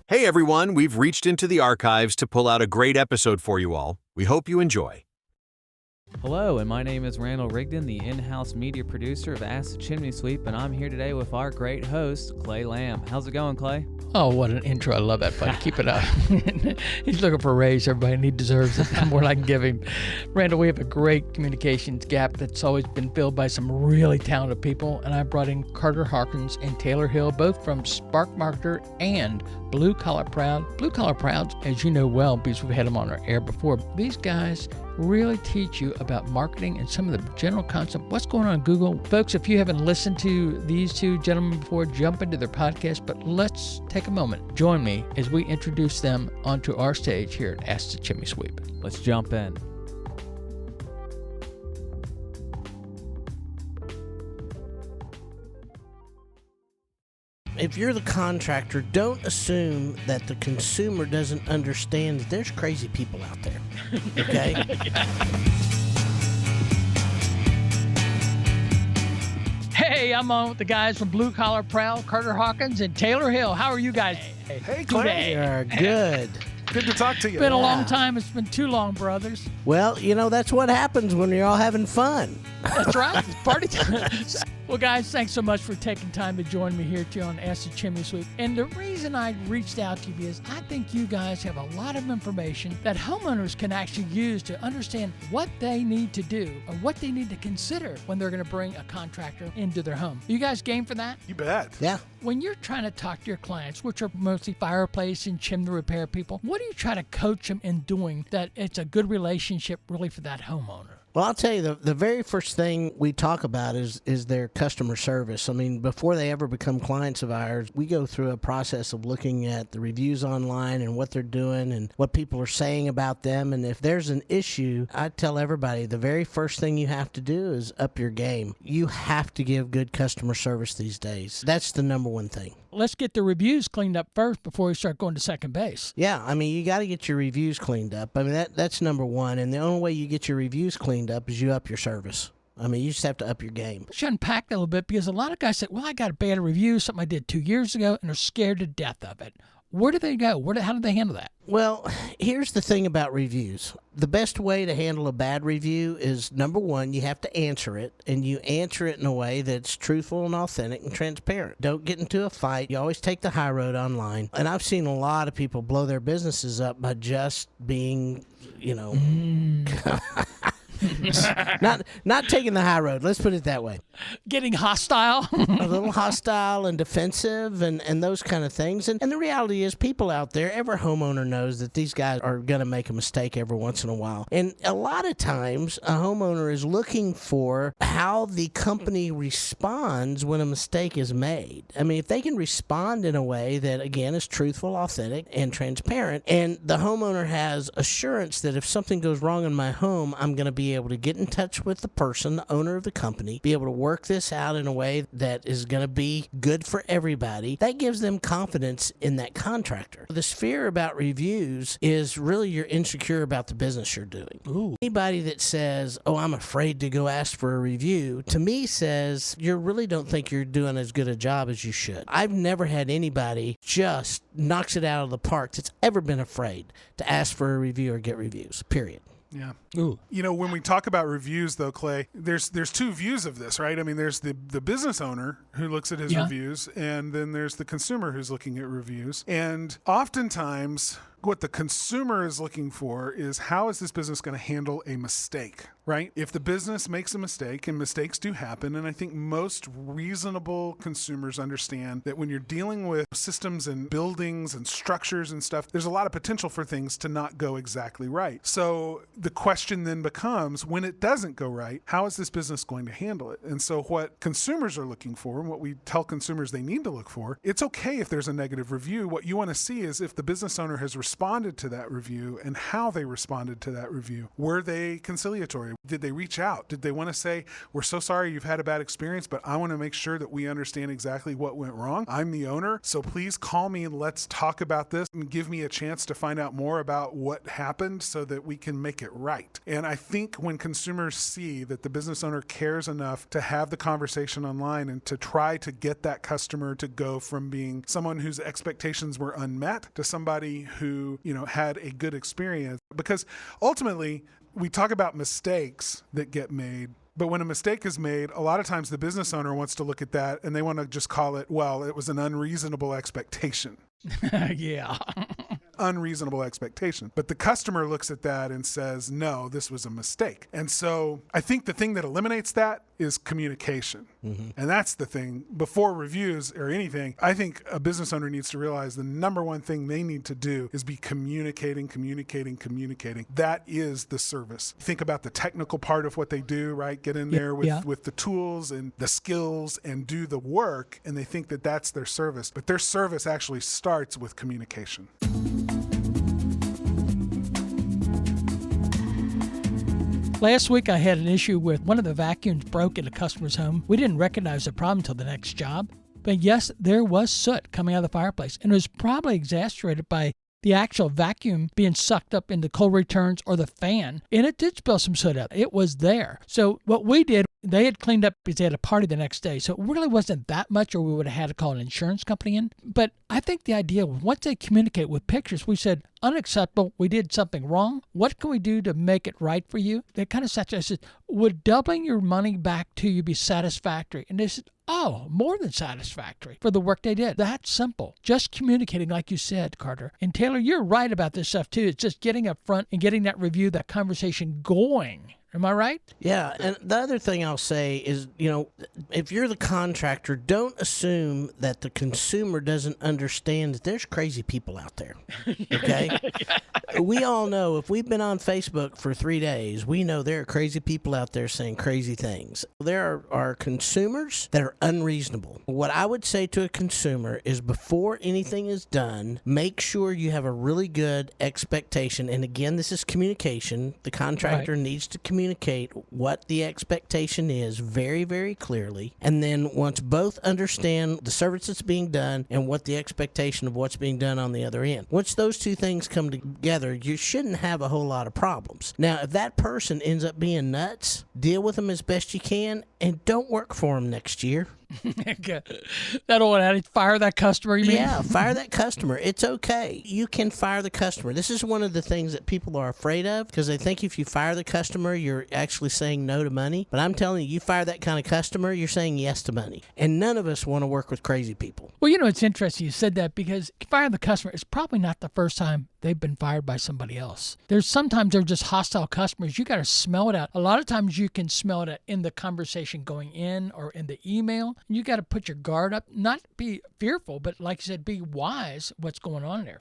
Hey everyone, we've reached into the archives to pull out a great episode for you all. We hope you enjoy. Hello, and my name is Randall Rigdon, the in-house media producer of Ask the Chimney Sweep, and I'm here today with our great host, Clay Lamb. How's it going, Clay? Oh, what an intro. I love that, buddy. Keep it up. He's looking for a raise, everybody, and he deserves it. More than I can give him. Randall, we have a great communications gap that's always been filled by some really talented people, and I brought in Carter Hawkins and Taylor Hill, both from Spark Marketer and Blue Collar Proud. Blue Collar Proud, as you know well, because we've had them on our air before, these guys really teach you about marketing and some of the general concept. What's going on in Google? Folks, if you haven't listened to these two gentlemen before, jump into their podcast, but let's take a moment. Join me as we introduce them onto our stage here at Ask the Chimney Sweep. Let's jump in. If you're the contractor, don't assume that the consumer doesn't understand that there's crazy people out there. Okay? Hey, I'm on with the guys from Blue Collar Proud, Carter Hawkins and Taylor Hill. How are you guys? Hey, Clay. You're good. Good to talk to you. It's been a long time. It's been too long, brothers. Well, you know, that's what happens when you're all having fun. That's right. It's party time. Well, guys, thanks so much for taking time to join me here too on Ask the Chimney Sweep. And the reason I reached out to you is I think you guys have a lot of information that homeowners can actually use to understand what they need to do or what they need to consider when they're going to bring a contractor into their home. You guys game for that? You bet. Yeah. When you're trying to talk to your clients, which are mostly fireplace and chimney repair people, what do you try to coach them in doing that it's a good relationship really for that homeowner? Well, I'll tell you, the very first thing we talk about is their customer service. I mean, before they ever become clients of ours, we go through a process of looking at the reviews online and what they're doing and what people are saying about them. And if there's an issue, I tell everybody the very first thing you have to do is up your game. You have to give good customer service these days. That's the number one thing. Let's get the reviews cleaned up first before we start going to second base. Yeah, I mean, you got to get your reviews cleaned up. I mean, that's number one. And the only way you get your reviews cleaned up is you up your service. I mean, you just have to up your game. Let's unpack that a little bit because a lot of guys say, well, I got a bad review, something I did 2 years ago, and they're scared to death of it. Where do they go? How do they handle that? Well, here's the thing about reviews. The best way to handle a bad review is, number one, you have to answer it, and you answer it in a way that's truthful and authentic and transparent. Don't get into a fight. You always take the high road online. And I've seen a lot of people blow their businesses up by just being, you know... not taking the high road. Let's put it that way. Getting hostile. A little hostile and defensive and those kind of things. And the reality is people out there, every homeowner knows that these guys are going to make a mistake every once in a while. And a lot of times a homeowner is looking for how the company responds when a mistake is made. I mean, if they can respond in a way that, again, is truthful, authentic, and transparent, and the homeowner has assurance that if something goes wrong in my home, I'm going to be able to get in touch with the person, the owner of the company, be able to work this out in a way that is going to be good for everybody. That gives them confidence in that contractor. This fear about reviews is really you're insecure about the business you're doing. Ooh. Anybody that says, oh, I'm afraid to go ask for a review, to me says you really don't think you're doing as good a job as you should. I've never had anybody just knocks it out of the park that's ever been afraid to ask for a review or get reviews, period. Yeah. Ooh. You know, when we talk about reviews, though, Clay, there's two views of this, right? I mean, there's the business owner who looks at his reviews, and then there's the consumer who's looking at reviews. And oftentimes, what the consumer is looking for is how is this business going to handle a mistake, right? If the business makes a mistake, and mistakes do happen, and I think most reasonable consumers understand that when you're dealing with systems and buildings and structures and stuff, there's a lot of potential for things to not go exactly right. So the question then becomes, when it doesn't go right, how is this business going to handle it? And so what consumers are looking for, and what we tell consumers they need to look for, it's okay if there's a negative review. What you want to see is if the business owner has responded to that review and how they responded to that review. Were they conciliatory? Did they reach out? Did they want to say, we're so sorry you've had a bad experience, but I want to make sure that we understand exactly what went wrong. I'm the owner, so please call me and let's talk about this and give me a chance to find out more about what happened so that we can make it right. And I think when consumers see that the business owner cares enough to have the conversation online and to try to get that customer to go from being someone whose expectations were unmet to somebody who, had a good experience, because ultimately we talk about mistakes that get made. But when a mistake is made, a lot of times the business owner wants to look at that and they want to just call it, well, it was an unreasonable expectation. Yeah. Unreasonable expectation. But the customer looks at that and says, no, this was a mistake. And so I think the thing that eliminates that is communication. Mm-hmm. And that's the thing. Before reviews or anything, I think a business owner needs to realize the number one thing they need to do is be communicating. That is the service. Think about the technical part of what they do, right? Get in there with the tools and the skills and do the work, and they think that that's their service. But their service actually starts with communication. Last week, I had an issue with one of the vacuums broke in a customer's home. We didn't recognize the problem until the next job. But yes, there was soot coming out of the fireplace, and it was probably exacerbated by the actual vacuum being sucked up into cold returns or the fan, and it did spill some soot out. It was there. So what we did, they had cleaned up because they had a party the next day. So it really wasn't that much, or we would have had to call an insurance company in. But I think the idea, once they communicate with pictures, we said, unacceptable, we did something wrong. What can we do to make it right for you? They kind of said, I said, would doubling your money back to you be satisfactory? And they said, oh, more than satisfactory for the work they did. That's simple. Just communicating, like you said, Carter. And Taylor, you're right about this stuff too. It's just getting up front and getting that review, that conversation going. Am I right? Yeah, and the other thing I'll say is, if you're the contractor, don't assume that the consumer doesn't understand that there's crazy people out there, okay? We all know, if we've been on Facebook for 3 days, we know there are crazy people out there saying crazy things. There are consumers that are unreasonable. What I would say to a consumer is, before anything is done, make sure you have a really good expectation. And again, this is communication. The contractor needs to communicate what the expectation is very, very clearly. And then once both understand the service that's being done and what the expectation of what's being done on the other end, once those two things come together, you shouldn't have a whole lot of problems. Now, if that person ends up being nuts, deal with them as best you can and don't work for them next year. That old adage, fire that customer, you mean? Yeah, fire that customer. It's okay. You can fire the customer. This is one of the things that people are afraid of, because they think if you fire the customer, you're actually saying no to money. But I'm telling you, you fire that kind of customer, you're saying yes to money. And none of us want to work with crazy people. Well, it's interesting you said that, because fire the customer is probably not the first time they've been fired by somebody else. Sometimes they're just hostile customers. You got to smell it out. A lot of times you can smell it out in the conversation going in or in the email. You got to put your guard up, not be fearful, but like you said, be wise what's going on there.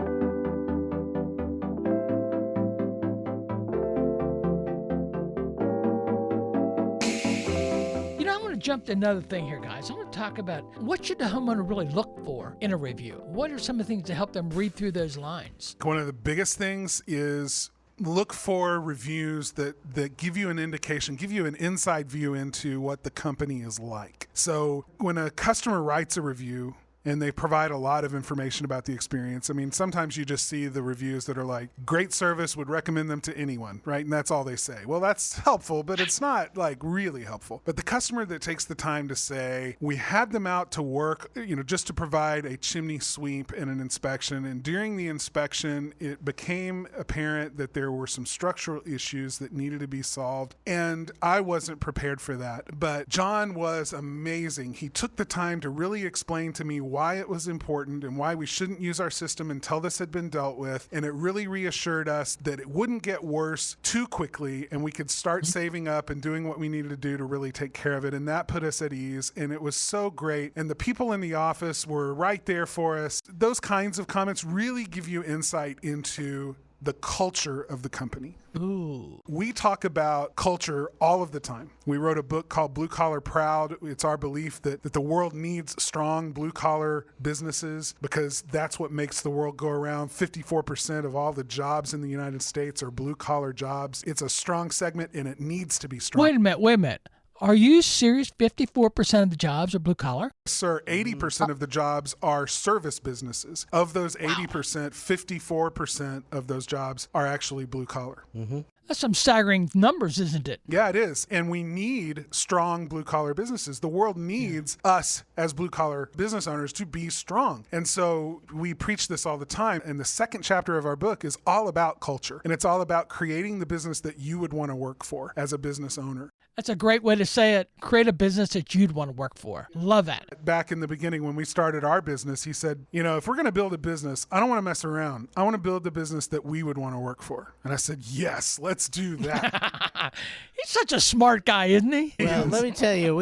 I want to jump to another thing here, guys. I want to talk about, what should the homeowner really look for in a review? What are some of the things to help them read through those lines? One of the biggest things is look for reviews that give you an indication, give you an inside view into what the company is like. So when a customer writes a review, and they provide a lot of information about the experience. I mean, sometimes you just see the reviews that are like, great service, would recommend them to anyone, right? And that's all they say. Well, that's helpful, but it's not like really helpful. But the customer that takes the time to say, we had them out to work, just to provide a chimney sweep and an inspection. And during the inspection, it became apparent that there were some structural issues that needed to be solved. And I wasn't prepared for that. But John was amazing. He took the time to really explain to me why it was important and why we shouldn't use our system until this had been dealt with. And it really reassured us that it wouldn't get worse too quickly and we could start saving up and doing what we needed to do to really take care of it. And that put us at ease. And it was so great. And the people in the office were right there for us. Those kinds of comments really give you insight into the culture of the company. Ooh. We talk about culture all of the time. We wrote a book called Blue Collar Proud. It's our belief that the world needs strong blue collar businesses because that's what makes the world go around. 54% of all the jobs in the United States are blue collar jobs. It's a strong segment and it needs to be strong. Wait a minute. Are you serious? 54% of the jobs are blue collar? Sir, 80% of the jobs are service businesses. Of those 80%, 54% of those jobs are actually blue collar. Mm-hmm. That's some staggering numbers, isn't it? Yeah, it is. And we need strong blue collar businesses. The world needs us as blue collar business owners to be strong. And so we preach this all the time. And the second chapter of our book is all about culture. And it's all about creating the business that you would want to work for as a business owner. That's a great way to say it. Create a business that you'd want to work for. Love that. Back in the beginning when we started our business, he said, if we're going to build a business, I don't want to mess around. I want to build the business that we would want to work for. And I said, yes, let's do that. He's such a smart guy, isn't he? Well, let me tell you,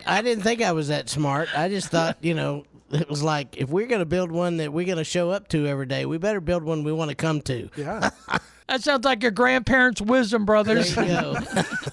I didn't think I was that smart. I just thought, it was like, if we're going to build one that we're going to show up to every day, we better build one we want to come to. Yeah. That sounds like your grandparents' wisdom, brothers. There you go.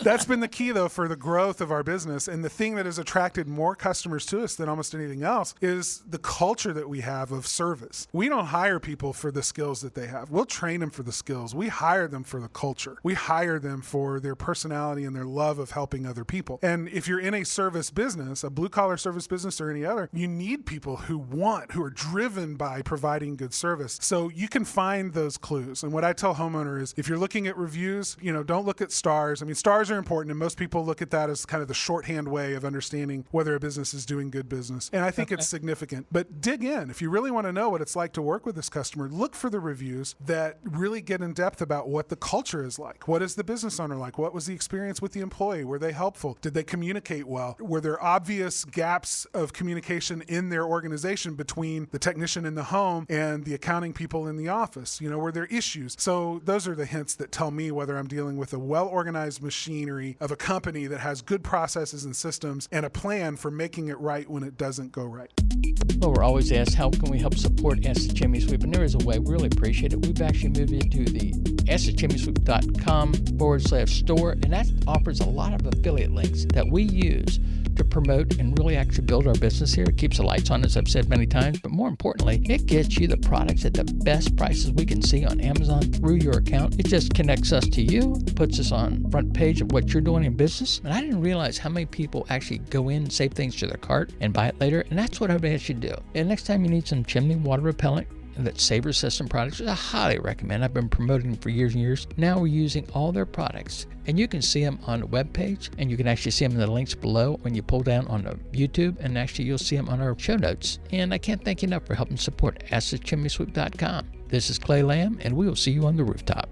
That's been the key, though, for the growth of our business. And the thing that has attracted more customers to us than almost anything else is the culture that we have of service. We don't hire people for the skills that they have. We'll train them for the skills. We hire them for the culture. We hire them for their personality and their love of helping other people. And if you're in a service business, a blue-collar service business or any other, you need people who are driven by providing good service. So you can find those clues. And what I tell homeowners is if you're looking at reviews, don't look at stars. I mean, stars are important, and most people look at that as kind of the shorthand way of understanding whether a business is doing good business. And I think it's significant. But dig in. If you really want to know what it's like to work with this customer, look for the reviews that really get in depth about what the culture is like. What is the business owner like? What was the experience with the employee? Were they helpful? Did they communicate well? Were there obvious gaps of communication in their organization between the technician in the home and the accounting people in the office? Were there issues? So those are the hints that tell me whether I'm dealing with a well-organized machinery of a company that has good processes and systems and a plan for making it right when it doesn't go right. Well, we're always asked, how can we help support Ask the Chimney Sweep? And there is a way. We really appreciate it. We've actually moved into the askthechimneysweep.com/store, and that offers a lot of affiliate links that we use to promote and really actually build our business here. It keeps the lights on, as I've said many times, but more importantly, it gets you the products at the best prices we can see on Amazon through your account. It just connects us to you, puts us on front page of what you're doing in business. And I didn't realize how many people actually go in, save things to their cart, and buy it later. And that's what I would ask you to do. And next time you need some chimney water repellent, and that Saver System products, which I highly recommend. I've been promoting them for years and years. Now we're using all their products, and you can see them on the webpage, and you can actually see them in the links below when you pull down on the YouTube, and actually you'll see them on our show notes. And I can't thank you enough for helping support AskTheChimneySweep.com. This is Clay Lamb, and we will see you on the rooftop.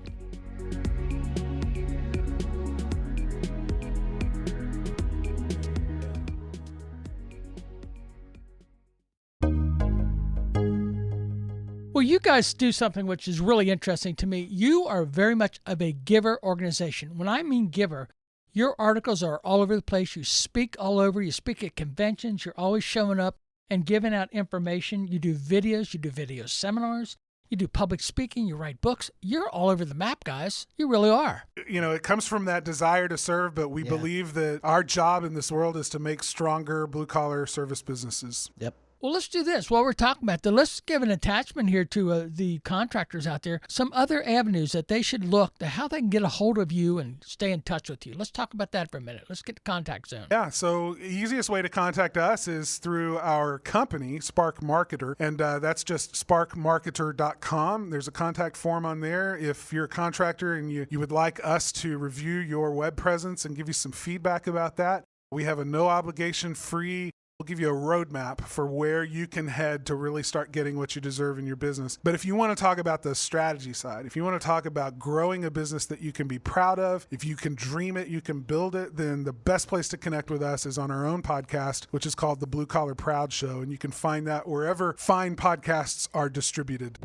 Well, you guys do something which is really interesting to me. You are very much of a giver organization. When I mean giver, your articles are all over the place. You speak all over. You speak at conventions. You're always showing up and giving out information. You do videos. You do video seminars. You do public speaking. You write books. You're all over the map, guys. You really are. It comes from that desire to serve, but we believe that our job in this world is to make stronger blue-collar service businesses. Yep. Well, let's do this. While we're talking about that, let's give an attachment here to the contractors out there, some other avenues that they should look to how they can get a hold of you and stay in touch with you. Let's talk about that for a minute. Let's get the contact zone. Yeah, so the easiest way to contact us is through our company, Spark Marketer, and that's just sparkmarketer.com. There's a contact form on there. If you're a contractor and you would like us to review your web presence and give you some feedback about that, we have a no obligation free. We'll give you a roadmap for where you can head to really start getting what you deserve in your business. But if you want to talk about the strategy side, if you want to talk about growing a business that you can be proud of, if you can dream it, you can build it, then the best place to connect with us is on our own podcast, which is called the Blue Collar Proud Show. And you can find that wherever fine podcasts are distributed.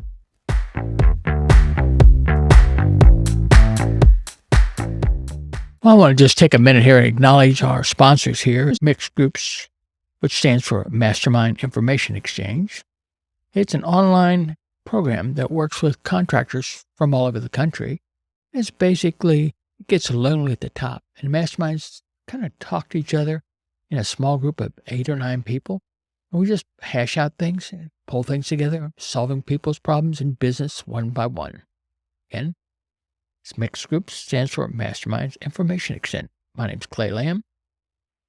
Well, I want to just take a minute here and acknowledge our sponsors here, Mixed Groups, which stands for Mastermind Information Exchange. It's an online program that works with contractors from all over the country. It's basically, it gets lonely at the top, and masterminds kind of talk to each other in a small group of 8 or 9 people. And we just hash out things and pull things together, solving people's problems in business one by one. Again, it's Mixed Groups, stands for Masterminds Information Exchange. My name's Clay Lamb.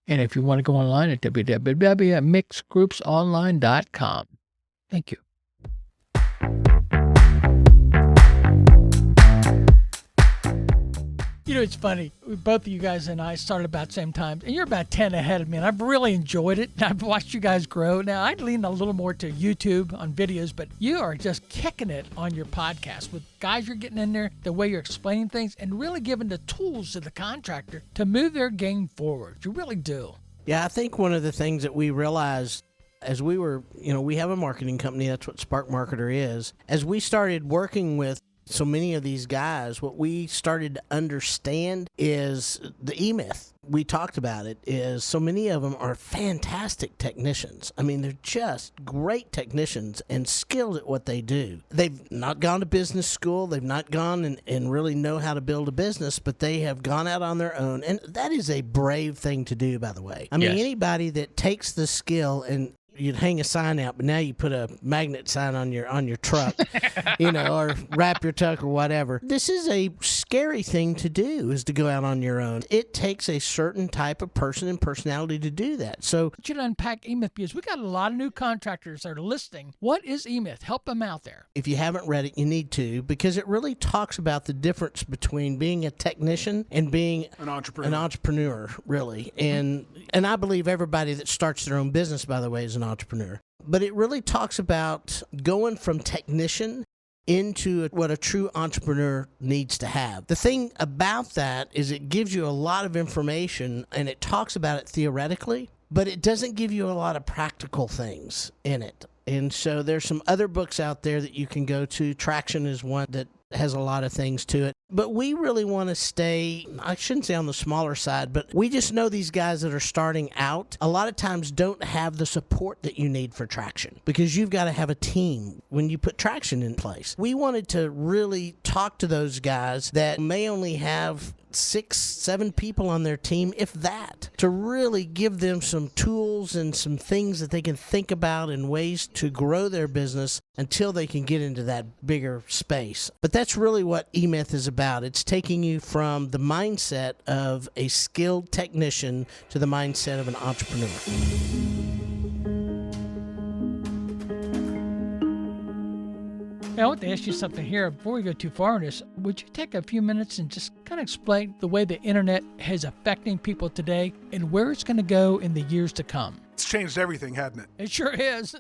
And if you want to go online at www.mixedgroupsonline.com. Thank you. You know, it's funny. Both of you guys and I started about the same time, and you're about 10 ahead of me, and I've really enjoyed it. I've watched you guys grow. Now, I'd lean a little more to YouTube on videos, but you are just kicking it on your podcast with guys you're getting in there, the way you're explaining things, and really giving the tools to the contractor to move their game forward. You really do. Yeah, I think one of the things that we realized as we were, we have a marketing company. That's what Spark Marketer is. As we started working with so many of these guys, what we started to understand is the E-Myth. We talked about it, is so many of them are fantastic technicians. I mean, they're just great technicians and skilled at what they do. They've not gone to business school. They've not gone and really know how to build a business, but they have gone out on their own. And that is a brave thing to do, by the way. I mean, anybody that takes the skill and you'd hang a sign out, but now you put a magnet sign on your truck, or wrap your truck or whatever. This is a scary thing to do, is to go out on your own. It takes a certain type of person and personality to do that. So I want you to unpack E-Myth, because we got a lot of new contractors that are listening. What is E-Myth? Help them out there. If you haven't read it, you need to, because it really talks about the difference between being a technician and being an entrepreneur. An entrepreneur, really. And I believe everybody that starts their own business, by the way, is an entrepreneur. But it really talks about going from technician into what a true entrepreneur needs to have. The thing about that is it gives you a lot of information, and it talks about it theoretically, but it doesn't give you a lot of practical things in it. And so there's some other books out there that you can go to. Traction is one that has a lot of things to it. But we really want to stay, I shouldn't say on the smaller side, but we just know these guys that are starting out a lot of times don't have the support that you need for Traction, because you've got to have a team when you put Traction in place. We wanted to really talk to those guys that may only have 6, 7 people on their team, if that, to really give them some tools and some things that they can think about and ways to grow their business until they can get into that bigger space. But that's really what E-Myth is about. It's taking you from the mindset of a skilled technician to the mindset of an entrepreneur. Hey, I want to ask you something here before we go too far on this. Would you take a few minutes and just kind of explain the way the internet is affecting people today and where it's going to go in the years to come? It's changed everything, hadn't it? It sure is.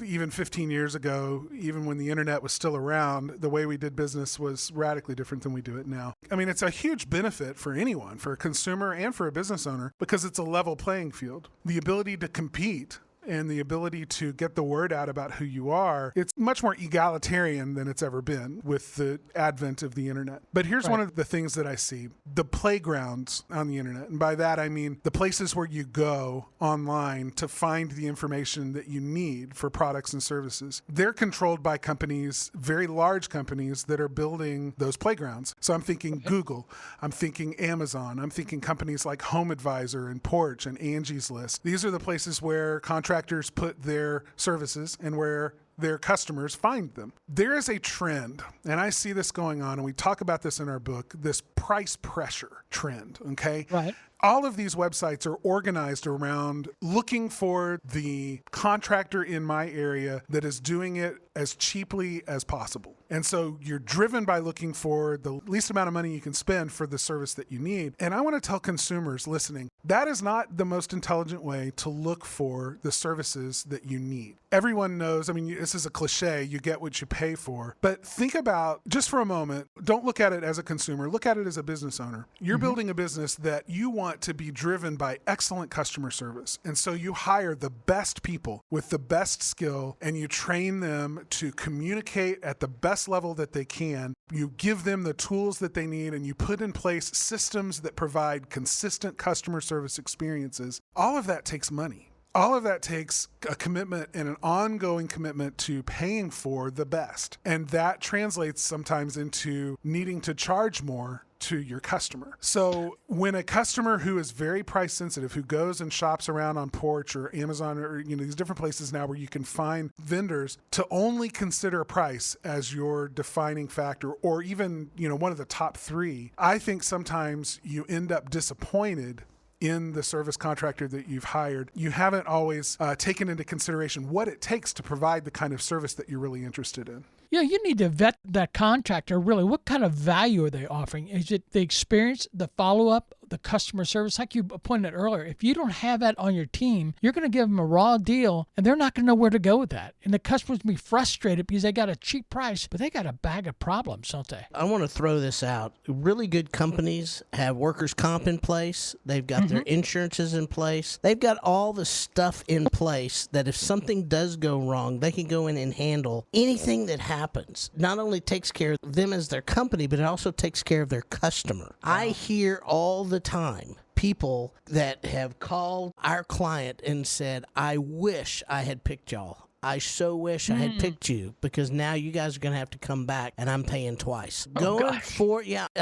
Even 15 years ago, even when the internet was still around, the way we did business was radically different than we do it now. I mean, it's a huge benefit for anyone, for a consumer and for a business owner, because it's a level playing field. The ability to compete and the ability to get the word out about who you are, it's much more egalitarian than it's ever been with the advent of the internet. But here's one of the things that I see. The playgrounds on the internet, and by that I mean the places where you go online to find the information that you need for products and services. They're controlled by companies, very large companies, that are building those playgrounds. So I'm thinking Google, I'm thinking Amazon, I'm thinking companies like Home Advisor and Porch and Angie's List. These are the places where contractors put their services and where their customers find them. There is a trend, and I see this going on, and we talk about this in our book, this price pressure trend, okay? Right. All of these websites are organized around looking for the contractor in my area that is doing it as cheaply as possible. And so you're driven by looking for the least amount of money you can spend for the service that you need. And I want to tell consumers listening, that is not the most intelligent way to look for the services that you need. Everyone knows, I mean, this is a cliche, you get what you pay for. But think about, just for a moment, don't look at it as a consumer, look at it as a business owner. You're building a business that you want to be driven by excellent customer service. And so you hire the best people with the best skill, and you train them to communicate at the best level that they can. You give them the tools that they need, and you put in place systems that provide consistent customer service experiences. All of that takes money. all of that takes a commitment and an ongoing commitment to paying for the best. And that translates sometimes into needing to charge more to your customer. So when a customer who is very price sensitive, who goes and shops around on Porch or Amazon or these different places now where you can find vendors, to only consider price as your defining factor, or even one of the top three, I think sometimes you end up disappointed in the service contractor that you've hired. You haven't always taken into consideration what it takes to provide the kind of service that you're really interested in. Yeah, you need to vet that contractor really. What kind of value are they offering? Is it the experience, the follow-up, the customer service? Like you pointed out earlier, if you don't have that on your team, you're going to give them a raw deal, and they're not going to know where to go with that. And the customers will be frustrated because they got a cheap price, but they got a bag of problems, don't they? I want to throw this out. Really good companies have workers' comp in place. They've got their insurances in place. They've got all the stuff in place that if something does go wrong, they can go in and handle anything that happens. Not only takes care of them as their company, but it also takes care of their customer. I hear all the time people that have called our client and said, I wish I had picked y'all. I so wish I had picked you, because now you guys are going to have to come back and I'm paying twice. I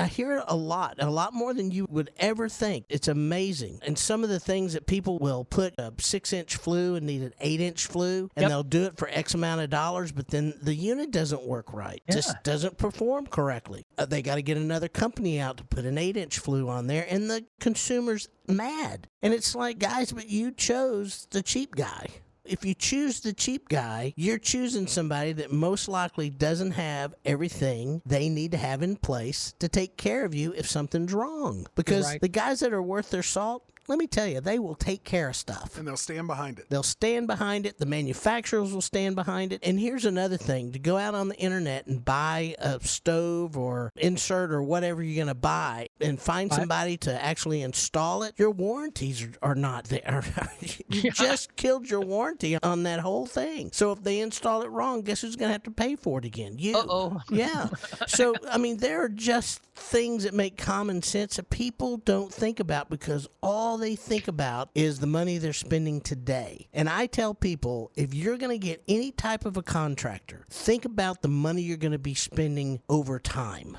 hear it a lot more than you would ever think. It's amazing. And some of the things that people will put a 6-inch flue and need an 8-inch flue, and they'll do it for X amount of dollars, but then the unit doesn't work right. Just doesn't perform correctly. They got to get another company out to put an 8-inch flue on there, and the consumer's mad. And it's like, guys, but you chose the cheap guy. If you choose the cheap guy, you're choosing somebody that most likely doesn't have everything they need to have in place to take care of you if something's wrong. Because the guys that are worth their salt, let me tell you, they will take care of stuff. And they'll stand behind it. They'll stand behind it. The manufacturers will stand behind it. And here's another thing. To go out on the internet and buy a stove or insert or whatever you're going to buy and find somebody to actually install it, your warranties are not there. You just killed your warranty on that whole thing. So if they install it wrong, guess who's going to have to pay for it again? You. Uh-oh. Yeah. So, I mean, there are just things that make common sense that people don't think about, because all they think about is the money they're spending today. And I tell people, if you're going to get any type of a contractor, think about the money you're going to be spending over time.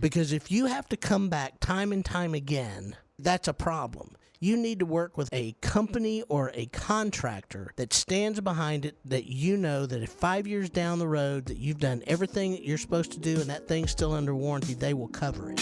Because if you have to come back time and time again, that's a problem. You need to work with a company or a contractor that stands behind it, that you know that if 5 years down the road that you've done everything that you're supposed to do and that thing's still under warranty, they will cover it.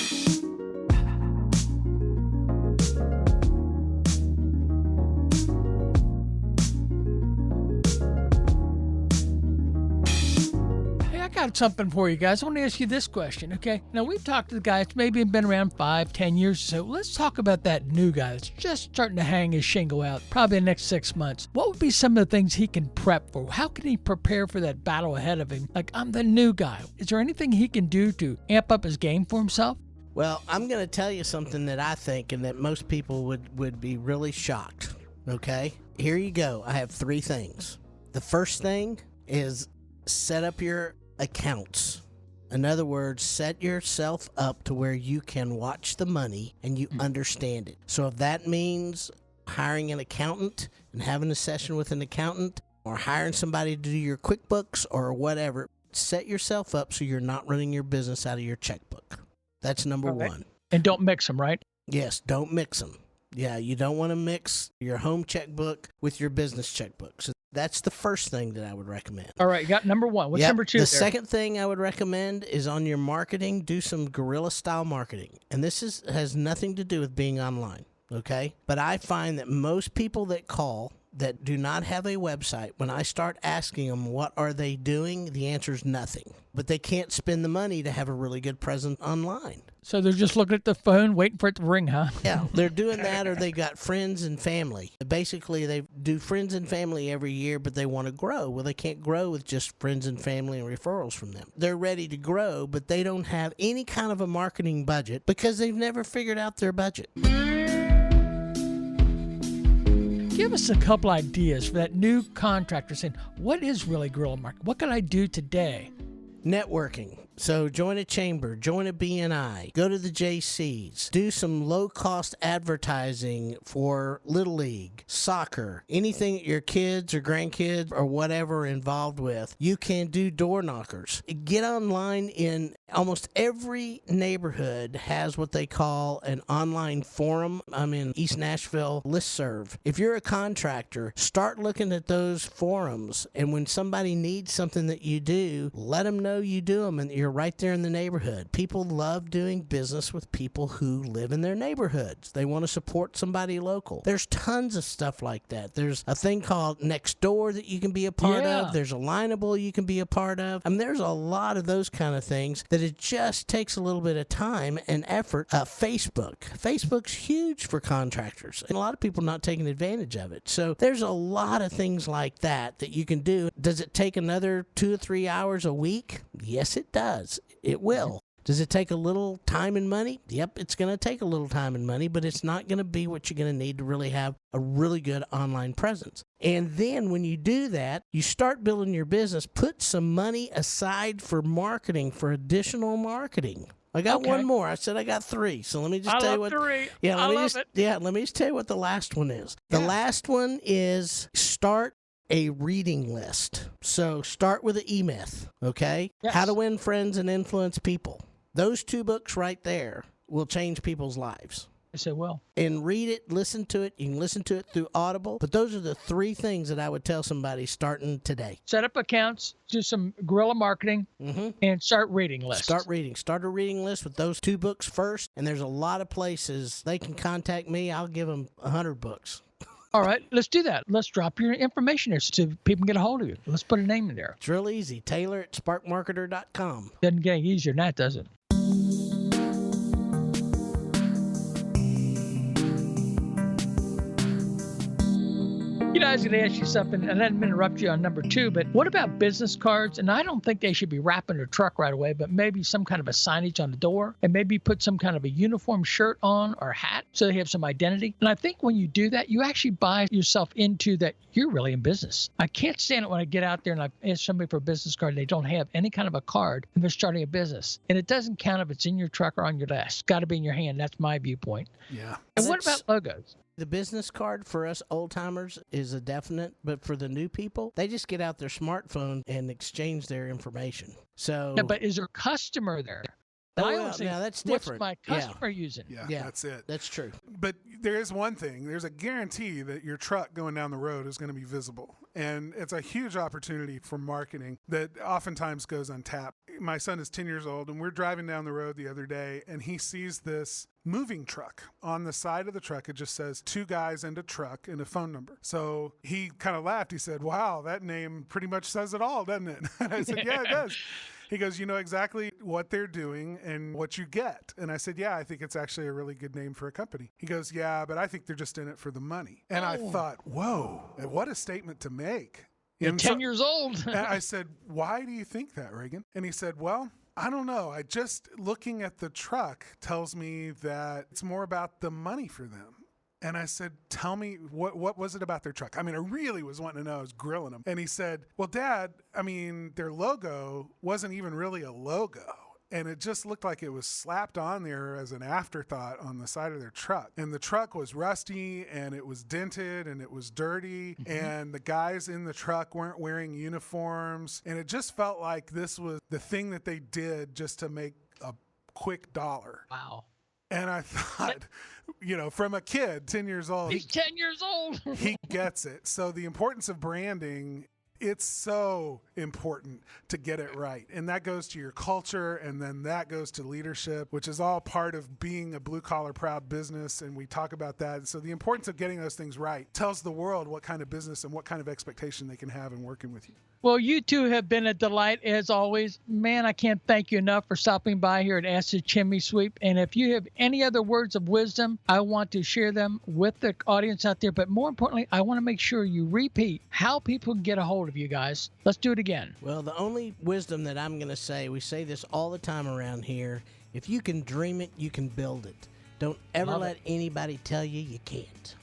I got something for you guys. I want to ask you this question, okay? Now, we've talked to the guys, maybe been around 5-10 years or so. Let's talk about that new guy that's just starting to hang his shingle out, probably the next 6 months. What would be some of the things he can prep for? How can he prepare for that battle ahead of him? Like, I'm the new guy. Is there anything he can do to amp up his game for himself? Well, I'm going to tell you something that I think and that most people would be really shocked, okay? Here you go. I have 3 things. The first thing is set up your accounts. In other words, set yourself up to where you can watch the money and you understand it. So if that means hiring an accountant and having a session with an accountant, or hiring somebody to do your QuickBooks or whatever, set yourself up so you're not running your business out of your checkbook. That's number one. And don't mix them, right? Yes, don't mix them. Yeah, you don't want to mix your home checkbook with your business checkbook. So that's the first thing that I would recommend. All right, you got number one. What's number 2 The there? second thing I would recommend is on your marketing, do some guerrilla style marketing. And this has nothing to do with being online, okay? But I find that most people that call that do not have a website, when I start asking them what are they doing, the answer is nothing. But they can't spend the money to have a really good presence online. So they're just looking at the phone, waiting for it to ring, huh? Yeah, they're doing that, or they got friends and family. Basically, they do friends and family every year, but they want to grow. Well, they can't grow with just friends and family and referrals from them. They're ready to grow, but they don't have any kind of a marketing budget because they've never figured out their budget. Give us a couple ideas for that new contractor saying, what is really guerrilla marketing? What can I do today? Networking. So join a chamber, join a BNI, go to the JCs, do some low-cost advertising for Little League, soccer, anything that your kids or grandkids or whatever are involved with. You can do door knockers. Get online. In almost every neighborhood has what they call an online forum. I'm in East Nashville listserv. If you're a contractor, start looking at those forums, and when somebody needs something that you do, let them know you do them and you're right there in the neighborhood. People love doing business with people who live in their neighborhoods. They want to support somebody local. There's tons of stuff like that. There's a thing called Nextdoor that you can be a part of. There's Alignable you can be a part of. I mean, there's a lot of those kind of things that it just takes a little bit of time and effort. Facebook's huge for contractors, and a lot of people not taking advantage of it. So there's a lot of things like that you can do. Does it take another 2 or 3 hours a week? Yes, it does. It will. Does it take a little time and money? Yep, it's going to take a little time and money, but it's not going to be what you're going to need to really have a really good online presence. And then when you do that, you start building your business, put some money aside for marketing, for additional marketing. I got one more. I said I got 3. So let me just tell you what. 3. Yeah, let me just tell you what the last one is. The last one is start a reading list. So start with an E-Myth, okay? Yes. How to Win Friends and Influence People. Those 2 books right there will change people's lives. I said, well. And read it, listen to it. You can listen to it through Audible. But those are the 3 things that I would tell somebody starting today. Set up accounts, do some guerrilla marketing, and start reading lists. Start reading. Start a reading list with those 2 books first. And there's a lot of places they can contact me. I'll give them 100 books. All right, let's do that. Let's drop your information there so people can get a hold of you. Let's put a name in there. It's real easy. Taylor@sparkmarketer.com. Doesn't get any easier than that, does it? You know, I was going to ask you something, and I didn't interrupt you on number 2, but what about business cards? And I don't think they should be wrapping their truck right away, but maybe some kind of a signage on the door, and maybe put some kind of a uniform shirt on or hat so they have some identity. And I think when you do that, you actually buy yourself into that you're really in business. I can't stand it when I get out there and I ask somebody for a business card, they don't have any kind of a card, and they're starting a business. And it doesn't count if it's in your truck or on your desk. It's got to be in your hand. That's my viewpoint. Yeah. And what about logos? The business card for us old timers is a definite, but for the new people, they just get out their smartphone and exchange their information. So, Yeah, but is there a customer there? Oh, I well, always say, now that's what's different. my customer using? Yeah, Yeah. that's it. that's true. But there is one thing. There's a guarantee that your truck going down the road is going to be visible. And it's a huge opportunity for marketing that oftentimes goes untapped. My son is 10 years old, and we're driving down the road the other day, and he sees this moving truck. On the side of the truck, it just says 2 guys and a truck and a phone number. So he kind of laughed. He said, wow, that name pretty much says it all, doesn't it? And I said, yeah, it does. He goes, you know exactly what they're doing and what you get. And I said, yeah, I think it's actually a really good name for a company. He goes, yeah, but I think they're just in it for the money. And I thought, whoa, what a statement to make. You're 10 years old. And I said, why do you think that, Reagan? And he said, well, I don't know. I just looking at the truck tells me that it's more about the money for them. And I said, tell me, what was it about their truck? I mean, I really was wanting to know. I was grilling him. And he said, well, Dad, I mean, their logo wasn't even really a logo. And it just looked like it was slapped on there as an afterthought on the side of their truck. And the truck was rusty, and it was dented, and it was dirty. And the guys in the truck weren't wearing uniforms. And it just felt like this was the thing that they did just to make a quick dollar. Wow. And I thought, you know, from a kid, 10 years old. He's 10 years old. He gets it. So the importance of branding, it's so important to get it right. And that goes to your culture, and then that goes to leadership, which is all part of being a blue-collar proud business, and we talk about that. So the importance of getting those things right tells the world what kind of business and what kind of expectation they can have in working with you. Well, you two have been a delight as always. Man, I can't thank you enough for stopping by here at Ask the Chimney Sweep. And if you have any other words of wisdom, I want to share them with the audience out there. But more importantly, I want to make sure you repeat how people can get a hold of you guys. Let's do it again. Well, the only wisdom that I'm going to say, we say this all the time around here, if you can dream it, you can build it. Don't ever let anybody tell you you can't.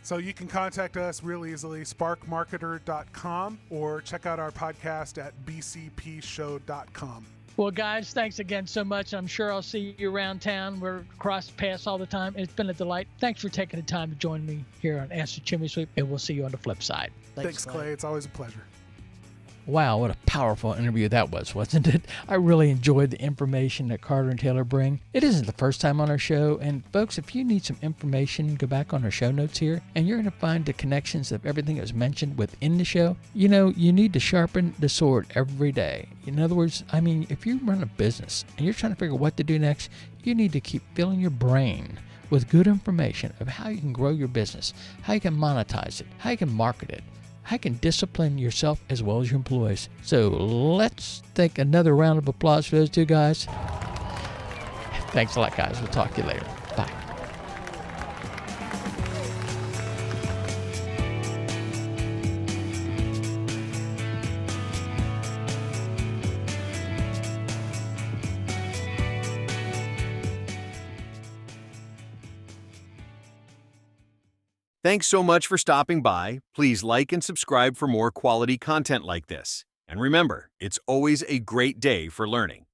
So you can contact us real easily, sparkmarketer.com, or check out our podcast at bcpshow.com. Well, guys, thanks again so much. I'm sure I'll see you around town. We're cross paths all the time. It's been a delight. Thanks for taking the time to join me here on Ask the Chimney Sweep, and we'll see you on the flip side. Thanks, Clay. It's always a pleasure. Wow, what a powerful interview that was, wasn't it? I really enjoyed the information that Carter and Taylor bring. It isn't the first time on our show, and folks, if you need some information, go back on our show notes here, and you're going to find the connections of everything that was mentioned within the show. You know, you need to sharpen the sword every day. In other words, I mean, if you run a business and you're trying to figure out what to do next, you need to keep filling your brain with good information of how you can grow your business, how you can monetize it, how you can market it, how you can discipline yourself as well as your employees. So let's take another round of applause for those two guys. Thanks a lot, guys. We'll talk to you later. Bye. Thanks so much for stopping by. Please like and subscribe for more quality content like this. And remember, it's always a great day for learning.